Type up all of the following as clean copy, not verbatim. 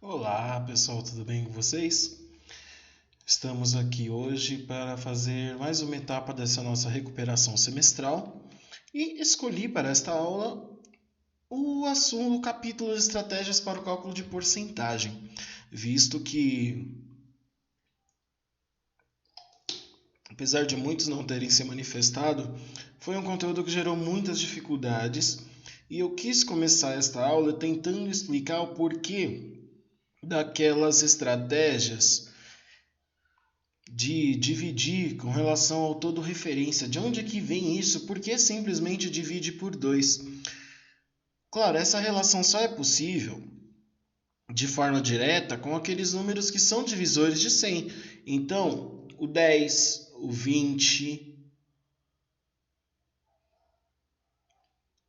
Olá pessoal, tudo bem com vocês? Estamos aqui hoje para fazer mais uma etapa dessa nossa recuperação semestral e escolhi para esta aula o capítulo de estratégias para o cálculo de porcentagem, visto que, apesar de muitos não terem se manifestado, foi um conteúdo que gerou muitas dificuldades e eu quis começar esta aula tentando explicar o porquê daquelas estratégias de dividir com relação ao todo referência. De onde é que vem isso? Por que simplesmente divide por 2? Claro, essa relação só é possível de forma direta com aqueles números que são divisores de 100. Então, o 10, o 20,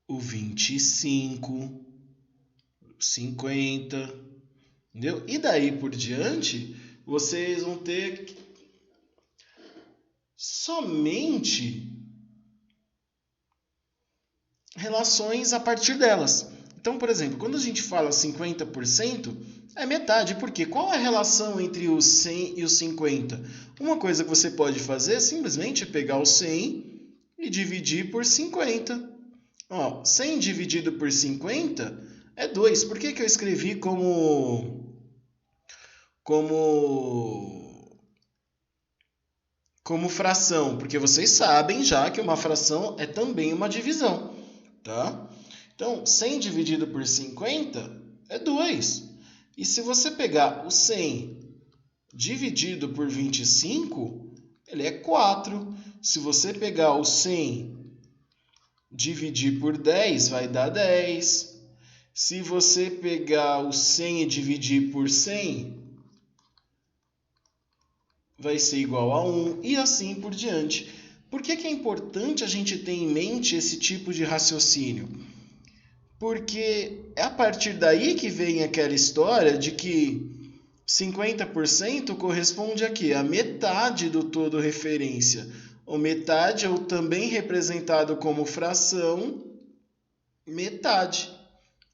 o 25, o 50, entendeu? E daí por diante, vocês vão ter somente relações a partir delas. Então, por exemplo, quando a gente fala 50%, é metade. Por quê? Qual é a relação entre o 100 e o 50? Uma coisa que você pode fazer é simplesmente pegar o 100 e dividir por 50. 100 dividido por 50 é 2. Por que eu escrevi como, como fração? Porque vocês sabem já que uma fração é também uma divisão, tá? Então, 100 dividido por 50 é 2. E se você pegar o 100 dividido por 25, ele é 4. Se você pegar o 100 dividir por 10, vai dar 10. Se você pegar o 100 e dividir por 100, vai ser igual a 1 e assim por diante. Por que é importante a gente ter em mente esse tipo de raciocínio? Porque é a partir daí que vem aquela história de que 50% corresponde a quê? A metade do todo referência. Ou metade, ou também representado como fração, metade.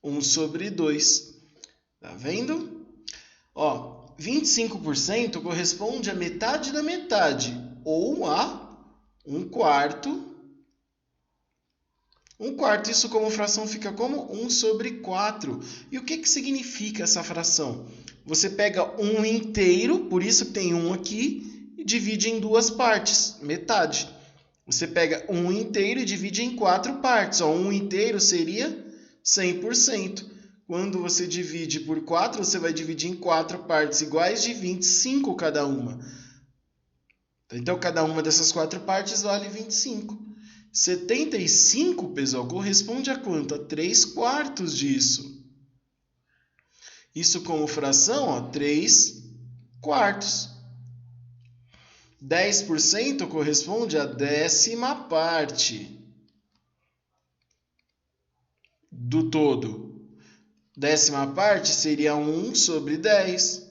1 sobre 2. Tá vendo? 25% corresponde a metade da metade, ou a 1/4. 1/4, isso como fração fica como 1 sobre 4. E o que significa essa fração? Você pega 1 inteiro, por isso que tem 1 aqui, e divide em duas partes, metade. Você pega 1 inteiro e divide em 4 partes. 1 inteiro seria 100%. Quando você divide por 4, você vai dividir em 4 partes iguais de 25 cada uma. Então, cada uma dessas 4 partes vale 25. 75, pessoal, corresponde a quanto? A 3/4 disso. Isso como fração, 3/4. 10% corresponde a 10ª parte do todo. 10ª parte seria 1 sobre 10.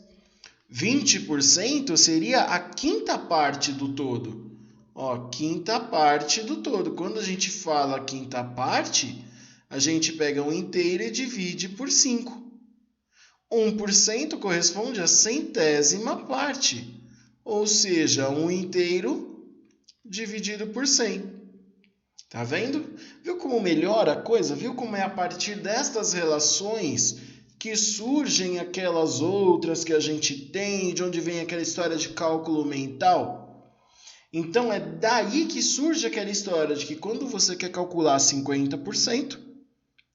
20% seria a 5ª parte do todo. 5ª parte do todo. Quando a gente fala 5ª parte, a gente pega 1 inteiro e divide por 5. 1% corresponde a 100ª parte, ou seja, 1 inteiro dividido por 100. Tá vendo? Viu como melhora a coisa? Viu como é a partir destas relações que surgem aquelas outras que a gente tem, de onde vem aquela história de cálculo mental? Então, é daí que surge aquela história de que quando você quer calcular 50%,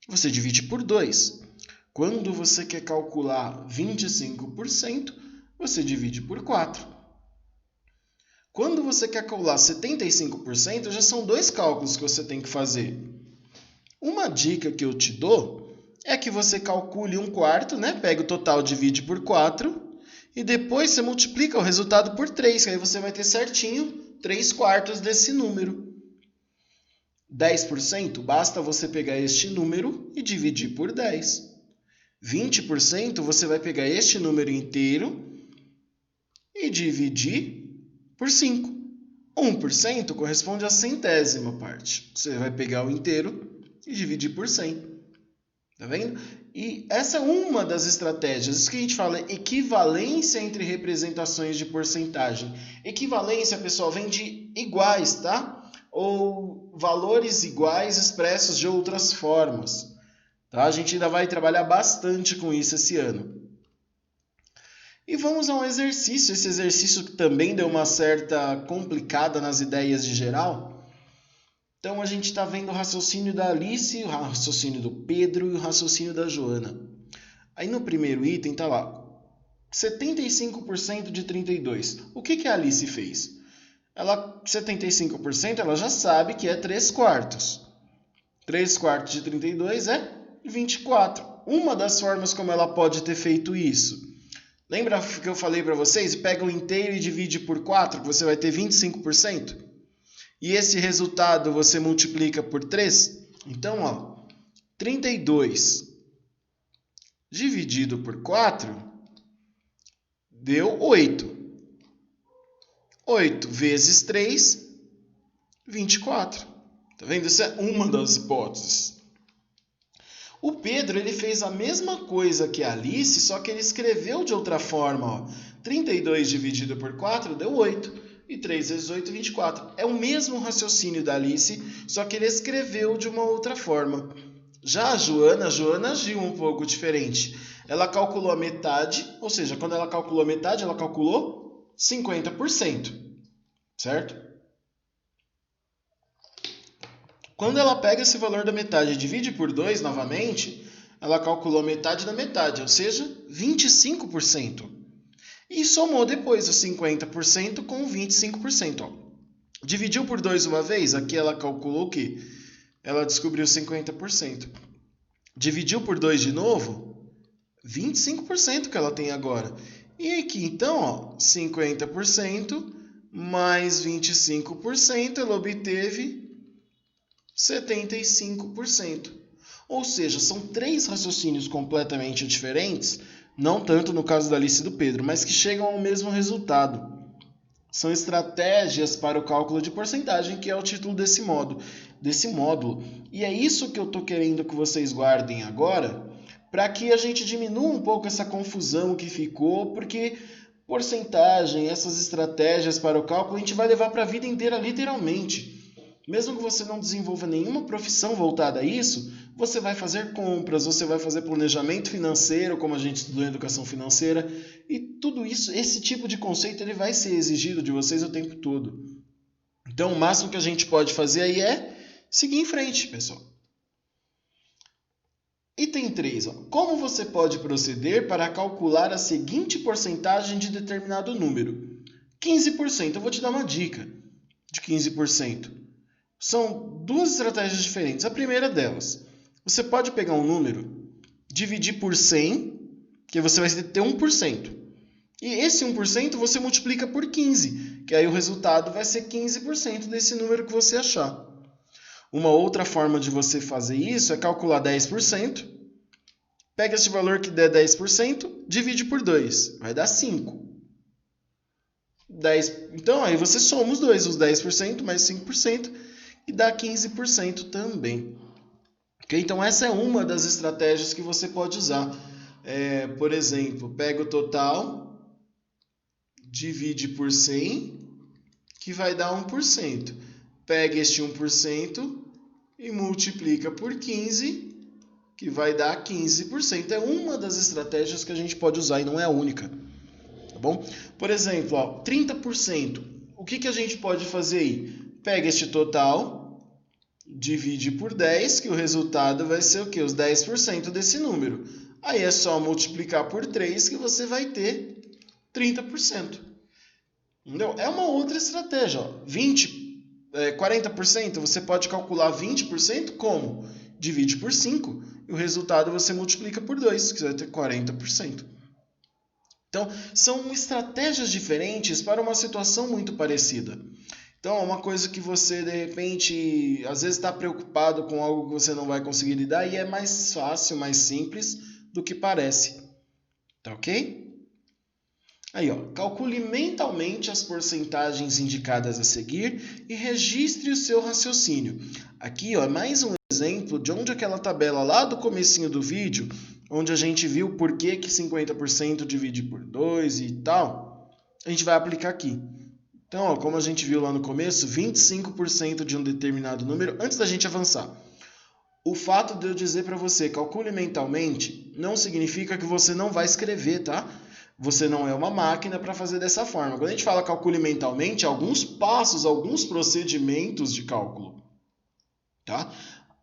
você divide por 2. Quando você quer calcular 25%, você divide por 4. Quando você quer calcular 75%, já são 2 cálculos que você tem que fazer. Uma dica que eu te dou é que você calcule 1/4, né? Pega o total, divide por 4, e depois você multiplica o resultado por 3, que aí você vai ter certinho 3/4 desse número. 10%, basta você pegar este número e dividir por 10. 20%, você vai pegar este número inteiro e dividir por 5. 1% corresponde a 100ª parte. Você vai pegar o inteiro e dividir por 100. Tá vendo? E essa é uma das estratégias. Isso que a gente fala é equivalência entre representações de porcentagem. Equivalência, pessoal, vem de iguais, tá? Ou valores iguais expressos de outras formas. Tá? A gente ainda vai trabalhar bastante com isso esse ano. E vamos a um exercício. Esse exercício também deu uma certa complicada nas ideias de geral. Então, a gente está vendo o raciocínio da Alice, o raciocínio do Pedro e o raciocínio da Joana. Aí, no primeiro item, está lá, 75% de 32. O que a Alice fez? 75%, ela já sabe que é 3 quartos. 3 quartos de 32 é 24. Uma das formas como ela pode ter feito isso. Lembra que eu falei para vocês? Pega o inteiro e divide por 4, que você vai ter 25%. E esse resultado você multiplica por 3. Então, ó, 32 dividido por 4 deu 8. 8 vezes 3, 24. Tá vendo? Isso é uma das hipóteses. O Pedro ele fez a mesma coisa que a Alice, só que ele escreveu de outra forma. Ó. 32 dividido por 4 deu 8. E 3 vezes 8, 24. É o mesmo raciocínio da Alice, só que ele escreveu de uma outra forma. Já a Joana agiu um pouco diferente. Ela calculou a metade, ou seja, quando ela calculou a metade, ela calculou 50%. Certo? Quando ela pega esse valor da metade e divide por 2 novamente, ela calculou metade da metade, ou seja, 25%. E somou depois os 50% com 25%. Ó. Dividiu por 2 uma vez, aqui ela calculou o quê? Ela descobriu 50%. Dividiu por 2 de novo, 25% que ela tem agora. E aqui, então, ó, 50% mais 25%, ela obteve 75%. Ou seja, são 3 raciocínios completamente diferentes, não tanto no caso da Alice e do Pedro, mas que chegam ao mesmo resultado. São estratégias para o cálculo de porcentagem, que é o título desse módulo. E é isso que eu estou querendo que vocês guardem agora, para que a gente diminua um pouco essa confusão que ficou, porque porcentagem, essas estratégias para o cálculo, a gente vai levar para a vida inteira, literalmente. Mesmo que você não desenvolva nenhuma profissão voltada a isso, você vai fazer compras, você vai fazer planejamento financeiro, como a gente estudou em educação financeira, e tudo isso, esse tipo de conceito, ele vai ser exigido de vocês o tempo todo. Então, o máximo que a gente pode fazer aí é seguir em frente, pessoal. Item 3. Ó. Como você pode proceder para calcular a seguinte porcentagem de determinado número? 15%. Eu vou te dar uma dica de 15%. São 2 estratégias diferentes. A primeira delas, você pode pegar um número, dividir por 100, que você vai ter 1%. E esse 1% você multiplica por 15, que aí o resultado vai ser 15% desse número que você achar. Uma outra forma de você fazer isso é calcular 10%, pega esse valor que der 10%, divide por 2, vai dar 5. 10, então aí você soma os dois, os 10% mais 5%, e dá 15% também. Okay? Então, essa é uma das estratégias que você pode usar. Por exemplo, pega o total, divide por 100, que vai dar 1%. Pega este 1% e multiplica por 15, que vai dar 15%. É uma das estratégias que a gente pode usar e não é a única. Tá bom? Por exemplo, ó, 30%. O que a gente pode fazer aí? Pega este total, divide por 10, que o resultado vai ser o quê? Os 10% desse número. Aí é só multiplicar por 3 que você vai ter 30%. Entendeu? É uma outra estratégia. Ó. 40%, você pode calcular 20% como? Divide por 5 e o resultado você multiplica por 2, que você vai ter 40%. Então, são estratégias diferentes para uma situação muito parecida. Então, é uma coisa que você, de repente, às vezes está preocupado com algo que você não vai conseguir lidar e é mais fácil, mais simples do que parece. Tá ok? Aí, ó, calcule mentalmente as porcentagens indicadas a seguir e registre o seu raciocínio. Aqui, ó, é mais um exemplo de onde aquela tabela lá do comecinho do vídeo onde a gente viu por que 50% divide por 2 e tal, a gente vai aplicar aqui. Então, ó, como a gente viu lá no começo, 25% de um determinado número, antes da gente avançar. O fato de eu dizer para você, calcule mentalmente, não significa que você não vai escrever, tá? Você não é uma máquina para fazer dessa forma. Quando a gente fala calcule mentalmente, alguns passos, alguns procedimentos de cálculo, tá?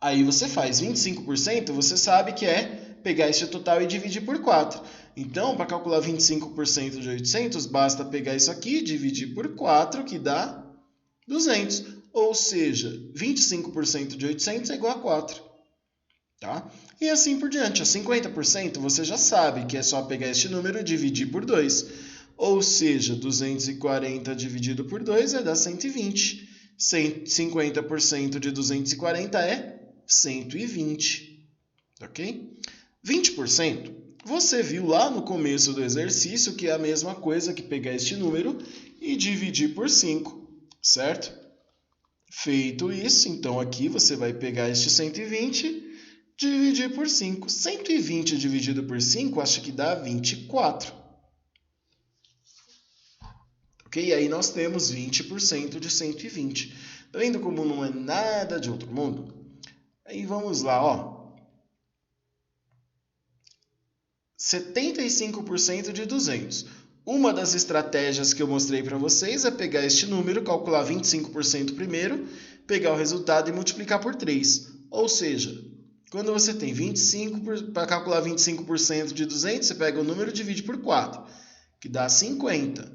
Aí você faz 25%, você sabe que é pegar esse total e dividir por 4. Então, para calcular 25% de 800, basta pegar isso aqui, dividir por 4, que dá 200. Ou seja, 25% de 800 é igual a 4. Tá? E assim por diante. A 50% você já sabe que é só pegar este número e dividir por 2. Ou seja, 240 dividido por 2 vai dar 120. 50% de 240 é 120. Ok? 20%, você viu lá no começo do exercício que é a mesma coisa que pegar este número e dividir por 5, certo? Feito isso, então aqui você vai pegar este 120 dividir por 5. 120 dividido por 5, acho que dá 24. Ok? E aí nós temos 20% de 120. Tá vendo como não é nada de outro mundo? Aí vamos lá, ó. 75% de 200. Uma das estratégias que eu mostrei para vocês é pegar este número, calcular 25% primeiro, pegar o resultado e multiplicar por 3. Ou seja, quando você tem 25, para calcular 25% de 200, você pega o número e divide por 4, que dá 50.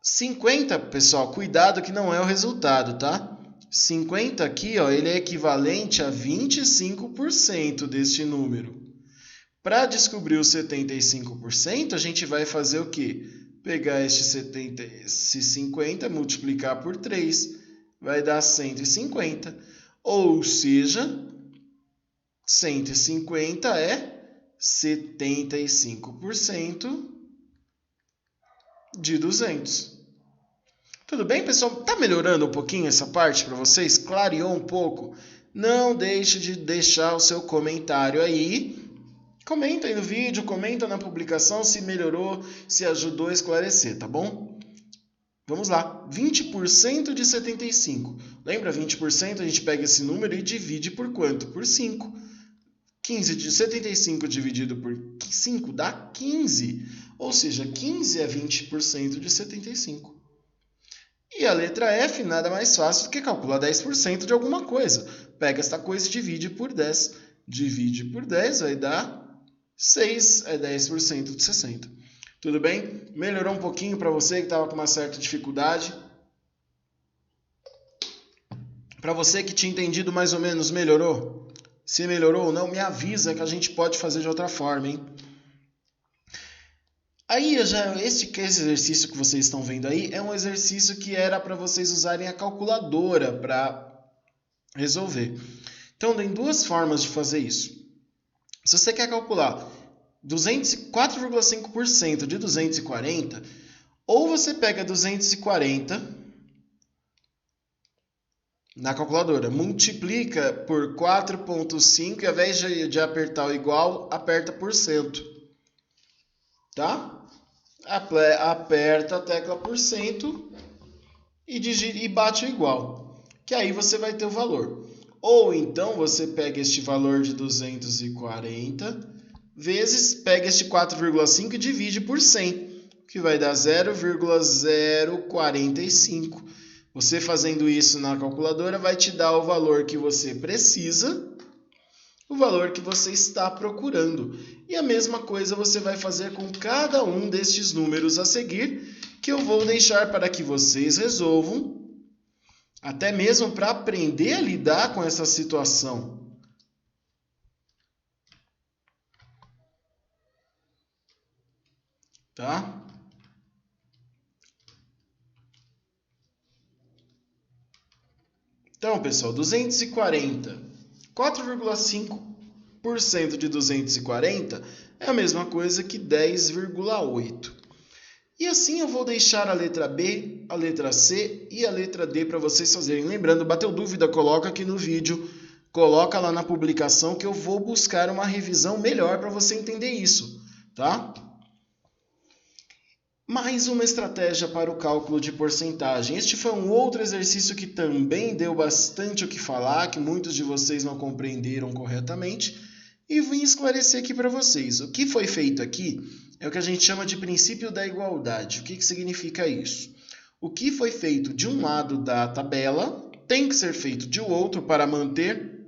50, pessoal, cuidado que não é o resultado, tá? 50 aqui, ó, ele é equivalente a 25% deste número. Para descobrir os 75%, a gente vai fazer o quê? Pegar esse 50, multiplicar por 3, vai dar 150. Ou seja, 150 é 75% de 200. Tudo bem, pessoal? Tá melhorando um pouquinho essa parte para vocês? Clareou um pouco? Não deixe de deixar o seu comentário aí. Comenta aí no vídeo, comenta na publicação se melhorou, se ajudou a esclarecer, tá bom? Vamos lá, 20% de 75. Lembra, 20% a gente pega esse número e divide por quanto? Por 5. 15 de 75 dividido por 5 dá 15. Ou seja, 15 é 20% de 75. E a letra F nada mais fácil do que calcular 10% de alguma coisa. Pega esta coisa e divide por 10. Divide por 10 vai dar 6 é 10% de 60. Tudo bem? Melhorou um pouquinho para você que estava com uma certa dificuldade? Para você que tinha entendido mais ou menos, melhorou? Se melhorou ou não, me avisa que a gente pode fazer de outra forma, hein? Aí, esse exercício que vocês estão vendo aí é um exercício que era para vocês usarem a calculadora para resolver. Então, tem duas formas de fazer isso. Se você quer calcular 4,5% de 240, ou você pega 240 na calculadora, multiplica por 4,5 e ao invés de apertar o igual, aperta por cento. Tá? Aperta a tecla por cento e bate o igual, que aí você vai ter o valor. Ou então você pega este valor de 240 vezes, pega este 4,5 e divide por 100, que vai dar 0,045. Você fazendo isso na calculadora vai te dar o valor que você precisa, o valor que você está procurando. E a mesma coisa você vai fazer com cada um destes números a seguir, que eu vou deixar para que vocês resolvam, até mesmo para aprender a lidar com essa situação. Tá? Então, pessoal, 240. 4,5% de 240 é a mesma coisa que 10,8. E assim eu vou deixar a letra B, a letra C e a letra D para vocês fazerem. Lembrando, bateu dúvida, coloca aqui no vídeo coloca lá na publicação que eu vou buscar uma revisão melhor para você entender isso, tá? Mais uma estratégia para o cálculo de porcentagem. Este foi um outro exercício que também deu bastante o que falar, que muitos de vocês não compreenderam corretamente, e vim esclarecer aqui para vocês. O que foi feito aqui é o que a gente chama de princípio da igualdade. O que significa isso? O que foi feito de um lado da tabela tem que ser feito de outro para manter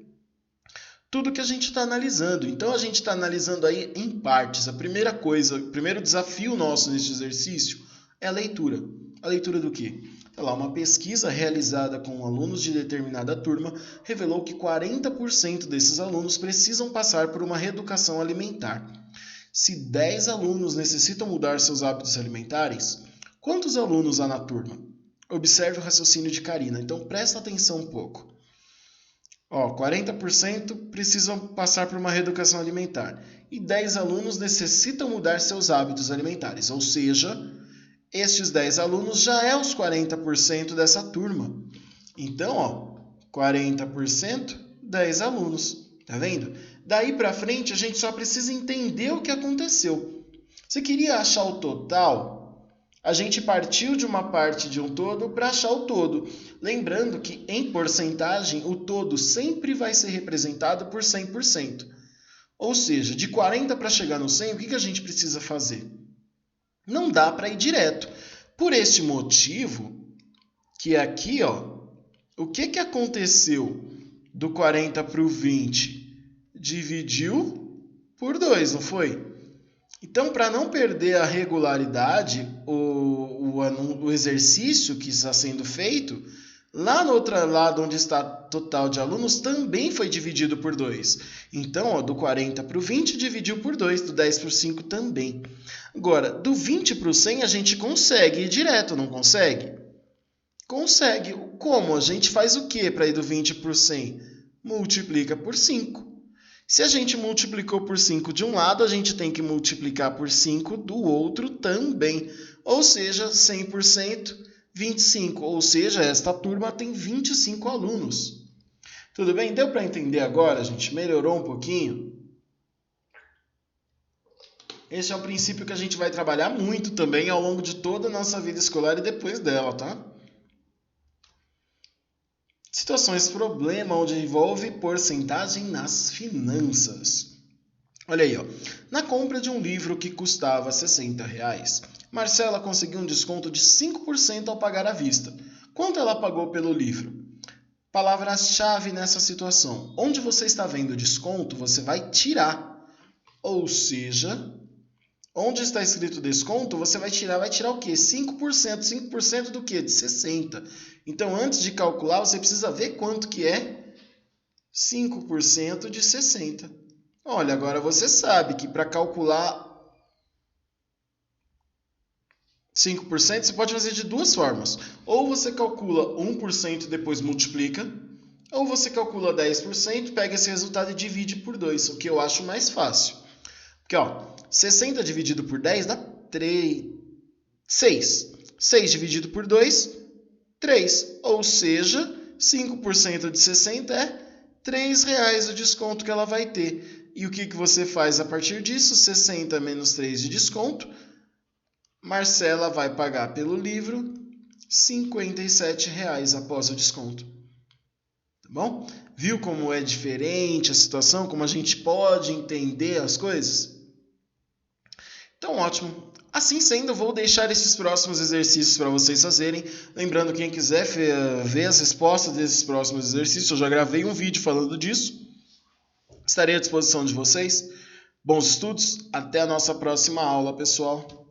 tudo que a gente está analisando. Então, a gente está analisando aí em partes. A primeira coisa, o primeiro desafio nosso neste exercício é a leitura. A leitura do quê? Olha lá, uma pesquisa realizada com alunos de determinada turma revelou que 40% desses alunos precisam passar por uma reeducação alimentar. Se 10 alunos necessitam mudar seus hábitos alimentares, quantos alunos há na turma? Observe o raciocínio de Karina. Então, presta atenção um pouco. 40% precisam passar por uma reeducação alimentar e 10 alunos necessitam mudar seus hábitos alimentares, ou seja, estes 10 alunos já é os 40% dessa turma. Então, 40%, 10 alunos, tá vendo? Daí para frente a gente só precisa entender o que aconteceu. Você queria achar o total? A gente partiu de uma parte de um todo para achar o todo. Lembrando que, em porcentagem, o todo sempre vai ser representado por 100%. Ou seja, de 40 para chegar no 100, o que a gente precisa fazer? Não dá para ir direto. Por este motivo, que aqui, o que aconteceu do 40 para o 20? Dividiu por 2, não foi? Então, para não perder a regularidade, o exercício que está sendo feito, lá no outro lado onde está total de alunos, também foi dividido por 2. Então, do 40 para o 20, dividiu por 2, do 10 para o 5 também. Agora, do 20 para o 100, a gente consegue ir direto, não consegue? Consegue. Como? A gente faz o quê para ir do 20 para o 100? Multiplica por 5. Se a gente multiplicou por 5 de um lado, a gente tem que multiplicar por 5 do outro também. Ou seja, 100%, 25. Ou seja, esta turma tem 25 alunos. Tudo bem? Deu para entender agora, gente? Melhorou um pouquinho? Esse é um princípio que a gente vai trabalhar muito também ao longo de toda a nossa vida escolar e depois dela, tá? Situações problema onde envolve porcentagem nas finanças. Olha aí, na compra de um livro que custava R$60, Marcela conseguiu um desconto de 5% ao pagar à vista. Quanto ela pagou pelo livro? Palavras-chave nessa situação. Onde você está vendo desconto, você vai tirar. Ou seja, onde está escrito desconto, você vai tirar o quê? 5%. 5% do quê? De 60. Então, antes de calcular, você precisa ver quanto que é 5% de 60. Olha, agora você sabe que para calcular 5%, você pode fazer de duas formas. Ou você calcula 1% e depois multiplica, ou você calcula 10%, pega esse resultado e divide por 2, o que eu acho mais fácil. Porque 60 dividido por 10 dá 6. 6 dividido por 2, 3. Ou seja, 5% de 60 é R$3 o desconto que ela vai ter. E o que você faz a partir disso? 60 menos 3 de desconto. Marcela vai pagar pelo livro R$57 após o desconto. Tá bom? Viu como é diferente a situação? Como a gente pode entender as coisas? Então, ótimo. Assim sendo, vou deixar esses próximos exercícios para vocês fazerem. Lembrando, quem quiser ver as respostas desses próximos exercícios, eu já gravei um vídeo falando disso. Estarei à disposição de vocês. Bons estudos. Até a nossa próxima aula, pessoal.